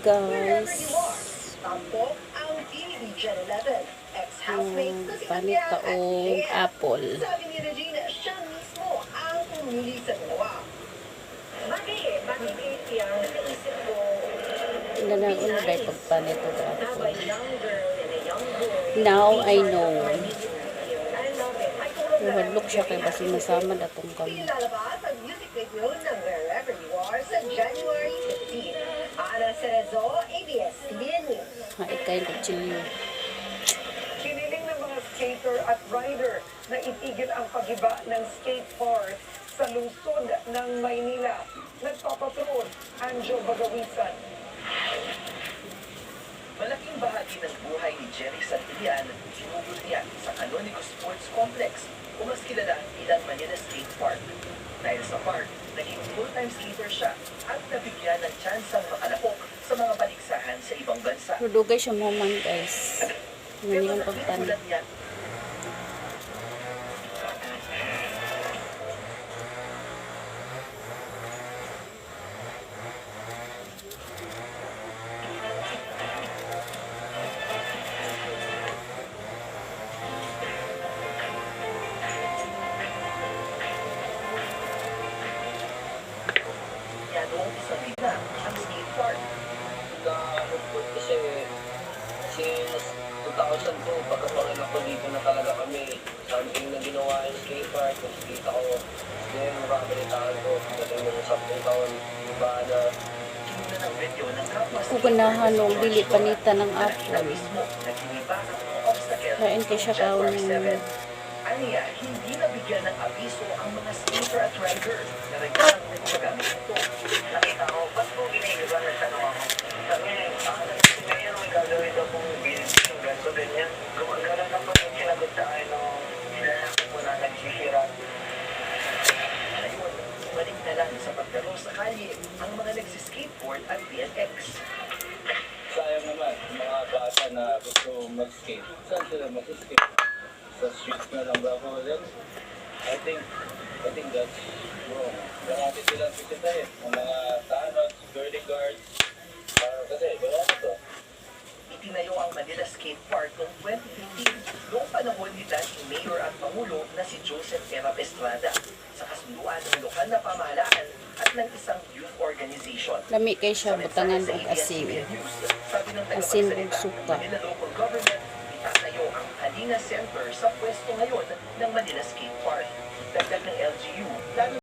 guys. Panit taong apple. Sabi ni Regina, siya mismo ang pumili sa dalawa. Bakit yan? Naisip ko, Una dahil pagpanit o apple. have a young girl and a young boy. Now I know. I love it. Ay, tulog na lang. Mahadlok siya kay basi masama na itong kami. Ilalabas ang music video ng Wherever You Are sa January 15. Ana Cerezo, ABS-CBN News. Haikay ko chilyo. Hiniling ng mga skater at rider na itigil ang pag-iba ng skate park sa lungsod ng Maynila. Nagpapatrol, Anjo Bagawisan. Malaking bahagi ng buhay ni Jerry Santillan sinugod niya sa Canonico Sports Complex o mas kilala bilang Manila Skate Park. Dahil sa park, naging full-time skater siya at nabigyan ng tsansang makalapok sa mga baliksahan sa ibang bansa. Rudugay siya mo man guys. Ngayon yung pagpanit. Ulat niya, noong isang liga ang skate park. Nalungkot kasi since 2002, pagkapangalan ko dito na talaga kami. Something na ginawa yung skate park, nakikita ko. Then, makakalitaan ko, dating mga 10 taon, iba na. Kinuha ng video ng kapwa Kung ganahan nung dili panita ng apple. mismo nagtiniba ang obstacle. Kain kay siya kaon ng Aniya, hindi nabigyan ng abiso ang mga skater at rider na nagkakang nagpagamit ito. Nakita ko, ba't po ginagawa na tanong ako? Sabi niya, ngayon may gagawin daw pong business yung ganito ganyan. Gumagana na po yung sinagot sa akin ng lalaki po na nagsisira. Ngayon, balik na lang sa pagdaro sa kalye ang mga nagsiskateboard at BMX. Sayang naman, mga bata na gusto mag-skate. Saan sila mag-skate? Sa street na lang ba ako ulit? I think that's wrong. Kaya natin silang pisitahin. Ang mga tanod, security guards. Kasi, wala na to. Itinayo ang Manila Skate Park noong 2015 noong panahon ni dating Mayor at Pangulo na si Joseph Eva Estrada sa kasunduan ng lokal na pamahalaan at ng isang youth organization. lami kay siya Sa butangan mensahe og sa asin. ABS-CBN News, sabi ng Asin ug tagapagsalita suka. ng Manila Local Government, itatayo ang Halina Center sa pwesto ngayon ng Manila Skate Park. Dagdag ng LGU, plano